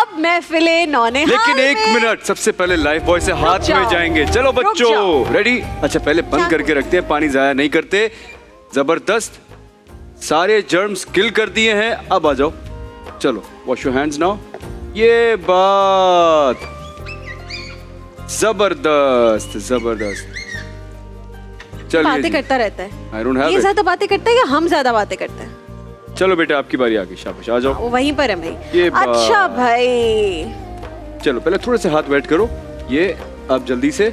अब महफिले नौनिहाल लेकिन एक मिनट, सबसे पहले लाइफ बॉय से हाथ में जाएंगे। चलो बच्चों, रेडी? अच्छा पहले बंद करके रखते हैं, पानी जाया नहीं करते। जबरदस्त, सारे जर्म्स किल कर दिए हैं। अब आ जाओ, चलो वॉश योर हैंड्स नाउ। ये बात, जबरदस्त जबरदस्त। बातें करता रहता है। I don't have ये it. ज्यादा बातें करता है या हम ज्यादा बातें करते हैं? चलो बेटा, आपकी बारी आ गई, शाबाश, आ जाओ। वो वहीं पर है भाई। ये अच्छा भाई, चलो पहले थोड़े से हाथ वेट करो। ये अब जल्दी से,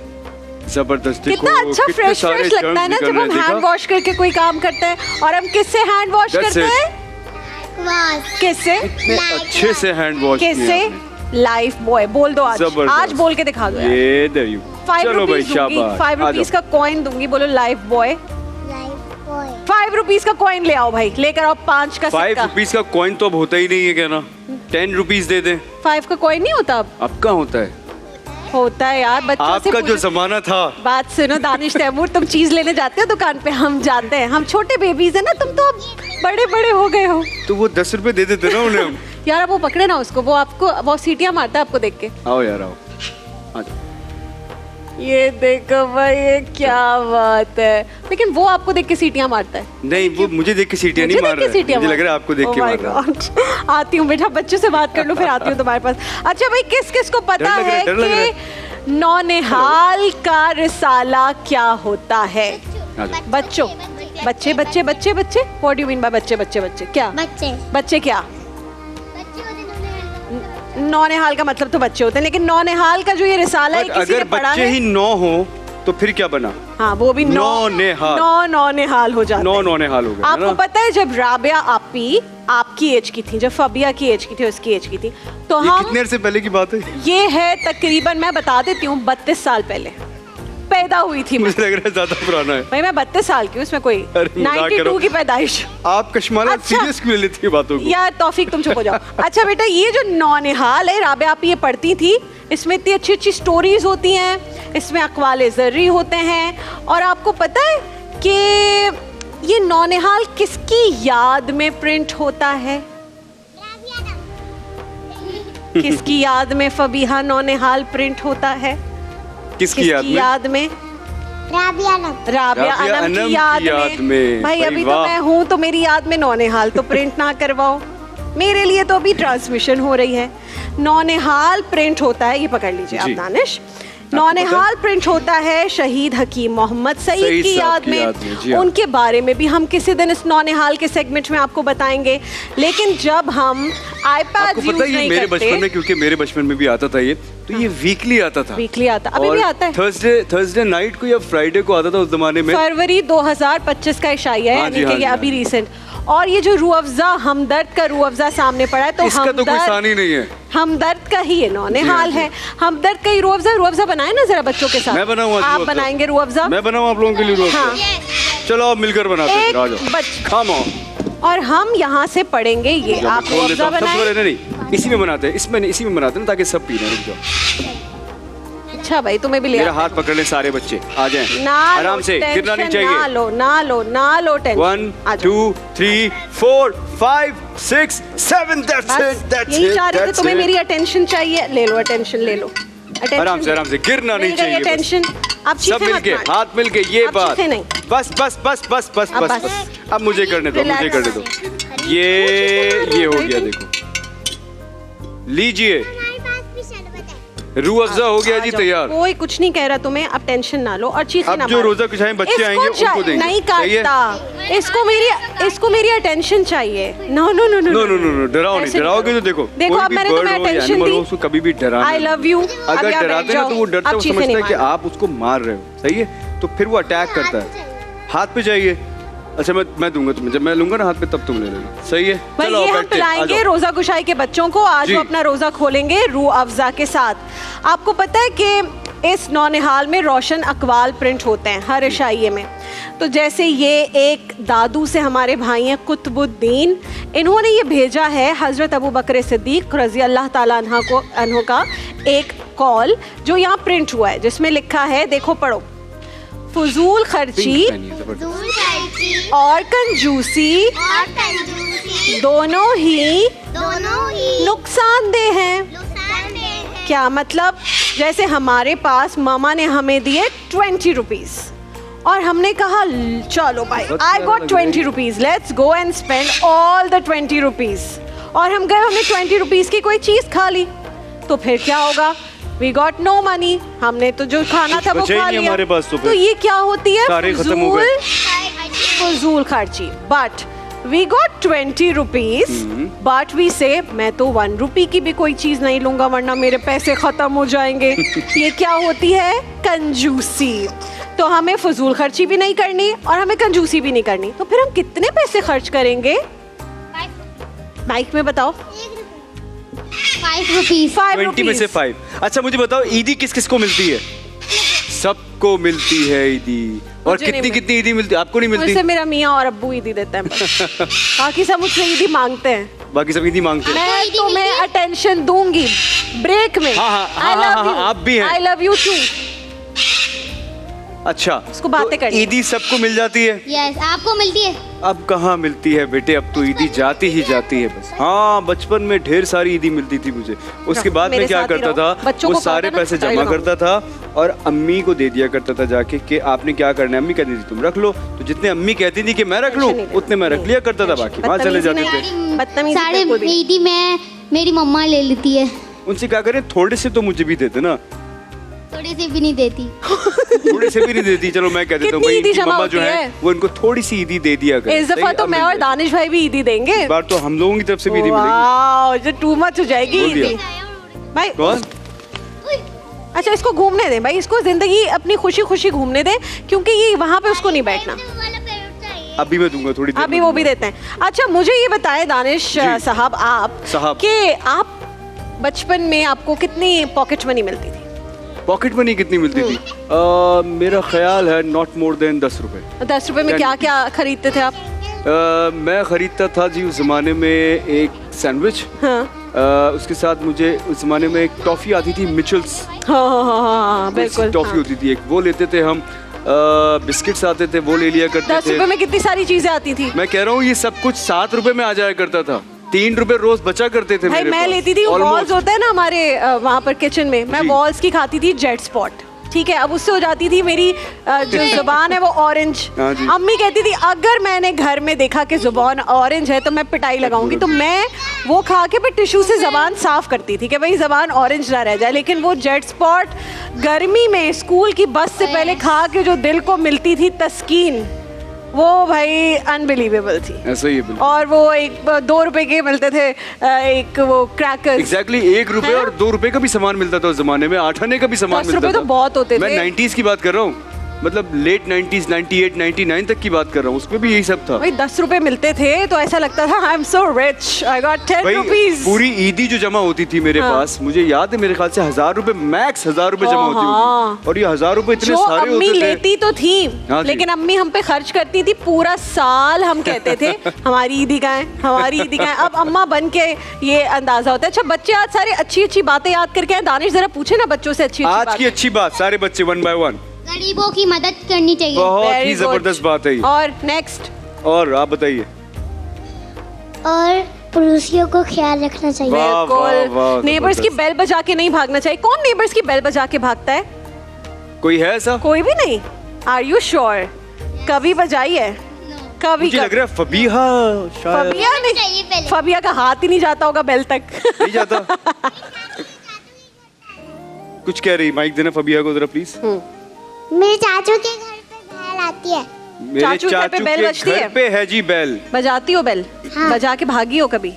जबरदस्त। कितना अच्छा फ्रेश फ्रेश लगता है ना जब हम हैंड वॉश करके कोई काम करते हैं। और हम किससे हैंड वॉश करते हैं? किससे? इतने अच्छे से हैंड वॉश किससे? Life boy. बोल दो आज बोल के दिखा दो। ये दे यू। 5 चलो भाई, रुपीज दूंगी, शाबाश। 5 रुपीज का कॉइन दूंगी। बोलो लाइफ बॉय। 5 रुपीज का कॉइन ले आओ भाई, लेकर आओ 5 का 5 रुपीज का कॉइन तो अब होता ही नहीं है, क्या ना? 10 रुपीज दे दें। 5 का कॉइन नहीं होता अब कहाँ होता है? होता है यार, बच्चों से आपका जो जमाना था। बात सुनो दानिश तैमूर, तुम चीज लेने जाते हो दुकान पे, हम जानते हैं, हम छोटे बेबीज है ना, तुम तो अब बड़े बड़े हो गए हो। तो वो 10 रुपए दे देते ना उन्हें हम। यार अब वो पकड़े ना उसको, वो आपको वो सीटियां मारता है आपको देख के। आओ यार आओ, आ जाओ। ये देखो भाई, ये क्या बात है। लेकिन वो आपको देख के सीटियां मारता है। नहीं, वो मुझे देख के सीटियां नहीं मार रहा है, मुझे लग रहा है आपको देख के मार रहा है। आती हूँ बेटा, बच्चों से बात कर लो, फिर आती हूँ तुम्हारे पास। अच्छा भाई, किस किस को पता है कि नौनिहाल का रिसाला क्या होता है? बच्चों, बच्चे बच्चे बच्चे बच्चे, what do you mean by बच्चे बच्चे बच्चे? क्या बच्चे क्या? नौनिहाल का मतलब तो बच्चे होते हैं, लेकिन नौनिहाल का जो ये रिसाला है, किसी ने पढ़ा है? बच्चे ही 9 हो तो फिर क्या बना? हाँ, वो भी नौनिहाल। नौनिहाल हो जाता है। नौनिहाल हो गया। आपको पता है जब राबिया आपी आपकी एज की थी, जब फबिया की एज की थी, उसकी एज की थी, तो हम कितने देर से पहले की बात है? ये है तकरीबन, मैं बता देती हूँ, 32 साल पहले पैदा हुई थी। मुझे लग रहा है ज्यादा पुराना है भाई, मैं 32 साल की हूँ, इसमें कोई 92 की पैदाइश। आप कश्माला सीरियस क्यों लेती है बातों को? यार तौफीक, तुम चुप हो जाओ। अच्छा बेटा, ये जो नौनिहाल है, राबिया आप ये पढ़ती थी, इसमें इतनी अच्छी अच्छी स्टोरीज होती हैं, इसमें अक़वाले ज़र्री होते हैं। और आपको पता है कि ये नौनिहाल किसकी याद में प्रिंट होता है? किसकी याद में फबीहा नौनिहाल प्रिंट होता है? किसकी याद में? राबिया अनम की याद में। भाई अभी तो मैं हूँ, तो मेरी याद में नौनिहाल तो प्रिंट ना करवाओ, मेरे लिए तो अभी ट्रांसमिशन हो रही है। नौनिहाल प्रिंट होता है, ये पकड़ लीजिए आप दानिश, नौनिहाल प्रिंट होता है शहीद हकीम मोहम्मद सईद की याद में। उनके बारे में भी हम किसी दिन इस नौनिहाल के सेगमेंट में आपको बताएंगे। लेकिन जब हम आईपैड यूज नहीं मेरे बचपन में, क्योंकि मेरे बचपन में भी आता था ये, तो ये वीकली आता था। वीकली आता, अभी भी आता है। थर्सडे नाइट को या फ्राइडे को आता था उस जमाने में। फरवरी 2025 का इशाया है, यानी कि ये अभी रिसेंट। और ये जो रूह अफ़ज़ा, हमदर्द का रूह अफ़ज़ा सामने पड़ा है, तो इसका तो कोई सानी नहीं है, हमदर्द का ही ये नौनिहाल है। हमदर्द का ही रूह अफ़ज़ा बनाए ना जरा बच्चों के साथ। मैं बनाऊं? आप बनाएंगे रूह अफ़ज़ा? मैं बनाऊं आप लोगों के लिए रूह अफ़ज़ा? चलो आप मिलकर बनाते हैं। आ जाओ, कम ऑन। और हम यहाँ से पढ़ेंगे ये, आप रूह अफ़ज़ा बनाएं। नहीं, इसी में बनाते हैं, इसमें इसी में बनाते हैं ताकि सब पी लें। रुक जाओ। अच्छा भाई, तुम्हें भी ले मेरा हाथ पकड़ ले सारे बच्चे, आ जाएं आराम से, गिरना नहीं चाहिए। ना लो टेंशन। 1 2 3 4 5 6 7 यही चाह रहे थे, तुम्हें मेरी अटेंशन चाहिए, ले लो अटेंशन, ले लो आराम से, गिरना नहीं चाहिए। अटेंशन अब सब मिलके, हाथ मिलके, ये बात। बस बस बस बस बस बस। अब मुझे करने दो, मुझे करने दो। ये हो गया, देखो, लीजिए रूह अफ़ज़ा हो गया जी तैयार। कोई कुछ नहीं कह रहा तुम्हें, अब टेंशन ना लो और चीज़ अब जो रोजा कुछ बच्चे आएंगे उनको देंगे। नहीं काटता, इसको मेरी अटेंशन चाहिए। No no no no no no, डराओ नहीं, डराओगे तो देखो अब मैंने तुम्हें अटेंशन दी, उसको कभी भी डराना। I love you. अगर डराते हैं तो वो डरता है, वो समझता है कि आप उसको मार रहे हो, सही है, तो फिर वो अटैक करता है। हाथ पे चाहिए। अच्छा मैं दूंगा तुम्हें, जब मैं लूंगा ना हाथ पे तब तुम ले लेना, सही है? चलो ये हम पिलाएंगे रोजा कुशाई के बच्चों को। आज वो अपना रोजा खोलेंगे रूह अफ़ज़ा के साथ। आपको पता है कि इस नौनिहाल में रोशन अक़वाल प्रिंट होते हैं हर इशाइये में। तो जैसे ये एक दादू से हमारे भाई हैं कुतुबुद्दीन, इन्होंने ये भेजा है हज़रत अबू बकर सिद्दीक़ रज़ी अल्लाह ताला अन्हु का एक कॉल, जो यहाँ प्रिंट हुआ है, जिसमें लिखा है, देखो पढ़ो, फजूल खर्ची और कंजूसी दोनों ही नुकसानदेह हैं। क्या मतलब? जैसे हमारे पास मामा ने हमें दिए 20 रुपीज और हमने कहा चलो भाई I got 20 rupees, let's go and spend all the 20 rupees. और हम गए, हमने 20 रुपीज की कोई चीज खा ली, तो फिर क्या होगा? वी गॉट नो मनी, हमने तो जो खाना था वो खा लिया। हमारे पास तो ये क्या होती है? सारे खत्म हो गए। फजूल खर्ची। But we got 20 rupees, but we say मैं तो 1 रुपी की भी कोई चीज नहीं लूंगा वरना मेरे पैसे खत्म हो जाएंगे। ये क्या होती है? कंजूसी। तो हमें फजूल खर्ची भी नहीं करनी और हमें कंजूसी भी नहीं करनी, तो फिर हम कितने पैसे खर्च करेंगे? माइक में बताओ। 5 रुपीज। 20 में से 5। अच्छा मुझे बताओ, ईदी किस किस को मिलती है? सबको मिलती है ईदी। और कितनी कितनी ईदी मिलती है? आपको नहीं मिलती? मुझसे मेरा मियाँ और अब्बू ईदी देते हैं बस। बाकी सब मुझसे ईदी मांगते हैं। बाकी सब ईदी मांगते हैं। मैं तुम्हें अटेंशन दूंगी ब्रेक में। हाँ, आप भी हैं। I love you too. अच्छा, उसको बातें करनी है। ईदी सबको मिल जाती है? यस, आपको मिलती है? अब कहाँ मिलती है बेटे, अब तो ईदी जाती ही जाती है बस। हाँ, बचपन में ढेर सारी ईदी मिलती थी मुझे। उसके बाद मैं क्या करता था, वो सारे पैसे जमा करता था और अम्मी को दे दिया करता था जाके कि आपने क्या करना है। अम्मी कहती थी तुम रख लो, तो जितने अम्मी कहती थी कि मैं रख लूं उतने मैं रख लिया करता था, बाकी वहाँ चले जाते थे। सारे ईदी में मेरी मम्मा ले लेती है। उनसे क्या करें, थोड़े से तो मुझे भी देते ना। थोड़े से भी नहीं देती। थोड़े से भी नहीं देती। चलो मैं कह देता हूँ भाई, इनकी मम्मा जो है वो इनको थोड़ी सी ईदी दे दिया करे। इस दफा तो मैं और दानिश भाई भी ईदी देंगे। इस बार तो हम लोगों की तरफ से भी ईदी मिलेगी। वाह, जो टू मच हो जाएगी बोल दिया। ईदी भाई। कौन? अच्छा इसको घूमने दें भाई, इसको जिंदगी अपनी खुशी खुशी घूमने दें, क्योंकि ये वहाँ पे उसको नहीं बैठना। अभी मैं दूंगा थोड़ी देर अभी में वो भी देते हैं। अच्छा मुझे ये बताएं दानिश साहब, आप कि आप बचपन में आपको कितनी पॉकेट मनी मिलती थी? पॉकेट मनी कितनी मिलती थी? मेरा ख्याल है नॉट मोर देन 10 रुपए। 10 रुपए में क्या क्या खरीदते थे आप? मैं खरीदता था जी उस जमाने में एक सैंडविच। हाँ। उसके साथ मुझे उस जमाने में एक टॉफी आती थी मिचेल्स। हाँ, बिल्कुल टॉफी होती थी एक, वो लेते थे हम। बिस्किट्स आते थे, वो ले लिया करते 10 थे। रुपए में कितनी सारी चीजें आती थी। मैं कह रहा हूँ ये सब कुछ 7 रुपए में आ जाया करता था। 3 रुपए रोज बचा करते थे भाई। मेरे मैं पास। लेती थी बॉल्स होते हैं ना हमारे वहाँ पर किचन में, मैं जी। बॉल्स की खाती थी जेट स्पॉट। ठीक है, अब उससे हो जाती थी मेरी जो जुबान है वो ऑरेंज। हाँ जी। अम्मी कहती थी अगर मैंने घर में देखा कि जुबान ऑरेंज है तो मैं पिटाई लगाऊंगी, तो मैं वो खा के फिर टिश्यू से जबान साफ करती थी कि भाई जबान ऑरेंज ना रह जाए। लेकिन वो जेट स्पॉट गर्मी में स्कूल की बस से पहले खा के जो दिल को मिलती थी तस्कीन, वो भाई अनबिलीवेबल थी। ऐसा ही है बिल्कुल। और वो 2 रुपए के मिलते थे, एक वो क्रैकर्स। एग्जैक्टली 1 रुपए और 2 रुपए का भी सामान मिलता था उस जमाने में। 8 आने का भी सामान 10 मिलता था। रुपए तो बहुत होते थे। मैं 90s की बात कर रहा हूँ, मतलब लेट 90s, 98, 99 तक की बात कर रहा हूँ। उसमें भी यही सब था भाई। 10 रुपए मिलते थे तो ऐसा लगता था I am so rich, I got 10 भाई। रुपीज। पूरी ईदी जो जमा होती थी मेरे पास, मुझे याद है मेरे ख्याल से 1000 रुपए मैक्स, 1000 रुपए जमा होती होगी। और ये 1000 रुपए इतने जो सारे अम्मी होते थे। लेती तो थी, हाँ जी। लेकिन अम्मी हम पे खर्च करती थी पूरा साल। हम कहते थे हमारी ईदी का है, हमारी ईदी का है। अब अम्मा बन के ये अंदाजा होता है। अच्छा बच्चे आज सारे अच्छी अच्छी बातें याद करके आए। दानिश जरा पूछे ना बच्चों से अच्छी आज की अच्छी बात, सारे बच्चे 1 by 1। गरीबों की मदद करनी चाहिए। बहुत Very ही good। जबरदस्त बात है ये। और नेक्स्ट, और आप बताइए। और पड़ोसियों को ख्याल रखना चाहिए। वाह, वाह, वाह, बिल्कुल। नेबर्स की जबरदस्त। बेल बजा के नहीं भागना चाहिए। कौन नेबर्स की बेल बजा के भागता है? कोई है ऐसा? कोई भी नहीं। Are you sure? कभी बजाई है? कभी मुझे लग रहा है फबीहा शायद। फबिया चाहिए नहीं, पहले। फबिया का हाथ ही नहीं जाता होगा बेल तक। नहीं जाता। कुछ कह रही, माइक देना फबिया को जरा प्लीज। मेरे चाचू के घर पे बैल आती है। मेरे चाचू के घर पे चाचू बेल के बजती घर है? पे है जी बेल। बजाती हो बेल? हाँ। बजा के भागी हो कभी?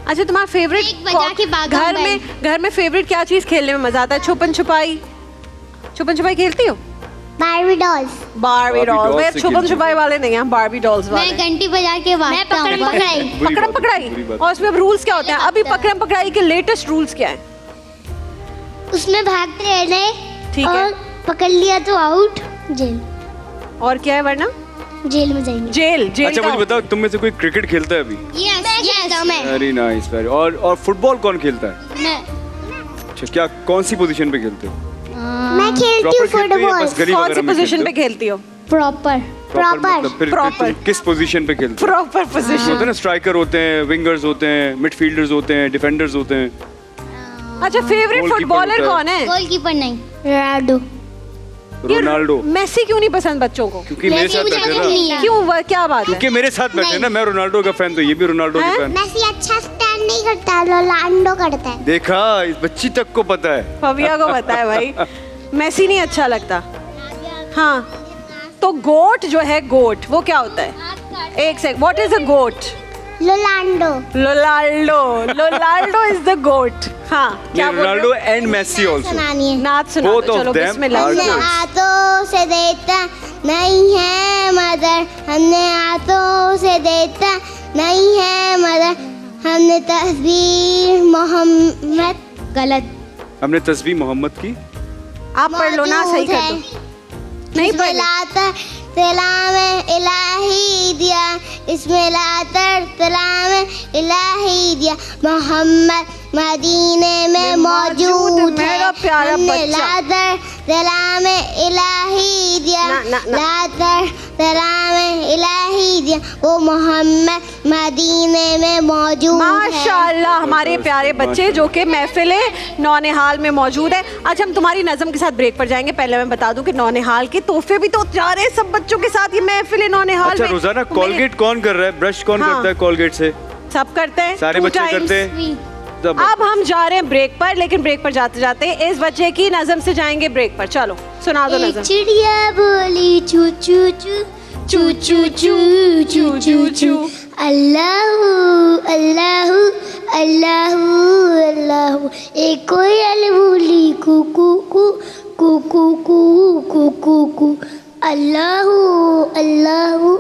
अच्छा तुम्हारा फेवरेट एक बजा के भागा घर बेल। में, घर में फेवरेट क्या चीज खेलने में मजा आता है? छुपन छुपाई? छुपन छुपाई खेलती हो? Barbie dolls. Barbie doll. dolls मैं से छुपन खेलती छुपाई वाले नहीं हैं, बारबी डॉल्स वाले। मैं घंटी बजा के भागता हूँ। बुरी पकड़म बात है, पकड़ाई। बुरी बात और उसमें अब रूल्स क्या होते हैं? अभी पकड़म पकड़ाई के लेटेस्ट रूल्स क्या है? उसमें भागते रहना है। ठीक है। और पकड़ लिया तो आउट, जेल। और क्या है वरना? जेल में जाएंगे। जेल। जेल अच्छा का मुझे बताओ, तुम में से कोई क्रिकेट खेलता है अभी? मैं वेरी नाइस, वेरी। और फुटबॉल कौन खेलता है? अच्छा, क्या कौन सी पोजीशन पे खेलते हो? मैं खेलती हूँ Proper खेलते हो या फुटबॉल। बस गली कौन वगैरह सी में पोजीशन खेलते पे खेलती हो? प्रॉपर। हो? प्रॉपर। मतलब फिर Proper। तुम किस पोजीशन पे खेलते हो? Proper position. होते हैं ना, स्ट्राइकर होते हैं, विंगर्स होते हैं, मिडफील्डर्स होते हैं, डिफेंडर्स होते हैं। अच्छा, फेवरेट Goalkeeper फुटबॉलर होता है। कौन है? गोलकीपर नहीं। रोनाल्डो। ये रोनाल्डो। मेसी क्यों नहीं पसंद बच्चों को? क्योंकि मेरे साथ मुझे बैठे ना, नहीं है। क्यों, क्या बात है? क्योंकि मेरे साथ बैठे ना, मैं रोनाल्डो का फैन, तो ये भी रोनाल्डो हैं? का फैन। मेसी अच्छा स्टैंड नहीं करता, रोनाल्डो करता है। देखा, इस बच्ची तक को पता है। फविया को पता है भाई, मेसी नहीं अच्छा लगता। हाँ, तो गोट जो है, गोट वो क्या होता है? एक second, what is a goat? Ronaldo. Ronaldo is the goat. हाँ, क्या बोल रहे रोनाल्डो हो? And Messi also. सुनानी है। नाच सुना Both दो, of चलो them बिस्मिल्लाह। are हमने goats. हाथों से देता नहीं है मदर, हमने हाथों से देता नहीं है मदर, हमने तस्वीर मोहम्मद। गलत। हमने तस्बीह मोहम्मद की। आप पढ़ लो ना, सही कर दो। नहीं इसमें पढ़ लातर सलाम इलाही दिया, इसमें लातर सलाम इलाही दिया, मोहम्मद मदीने में मौजूद है, मेरा प्यारा हमने बच्चा। लातर सलाम इलाही दिया, ना, ना, ना। लातर सलाम इलाही दिया, वो मोहम्मद मदीने में मौजूद है। माशाल्लाह, हमारे प्यारे बच्चे जो कि महफिले नौनिहाल में मौजूद है। आज हम तुम्हारी नज़म के साथ ब्रेक पर जाएंगे। पहले मैं बता दूं कि नौनिहाल के तोहफे भी तो जा रहे हैं सब बच्चों के साथ, ये महफिले नौनिहाल अच्छा में। रोजाना तो मेरे- कोलगेट कौन कर रहा है? ब्रश कौन हाँ। करता है कोलगेट से? सब करते हैं, सारे 2 बच्चे times। करते हैं। सब। अब हम जा रहे हैं ब्रेक पर, लेकिन ब्रेक पर जाते जाते इस बच्चे की नज़म से जाएंगे ब्रेक पर। चलो सुना दो एक नज़म। चिड़िया बोली चू चू चू चू चू चू चू चू चू, अल्लाहू अल्लाहू अल्लाहू अल्लाहू। एक कोयल बोली कू कू कू कू कू कू कू कू कू, अल्लाहू अल्लाहू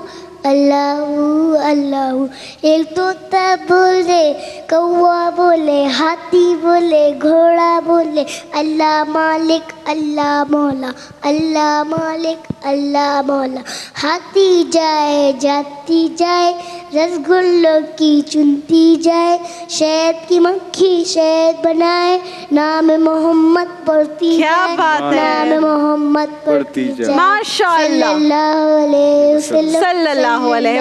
अल्लाहू अल्लाहू। एक तोता बोले, कौवा बोले, हाथी बोले, घोड़ा बोले, अल्लाह मालिक अल्लाह मौला, अल्लाह मालिक अल्लाह मौला। हाथी जाए जाती जाए, रसगुल्लों की चुनती जाए, शहद की मक्खी शहद बनाए, नाम मोहम्मद पढ़ती क्या जाए, बात है। नाम मोहम्मद पढ़ती जाए। माशाअल्लाह। सल्लल्लाहु अलैहि वसल्लम, सल्लल्लाहु अलैहि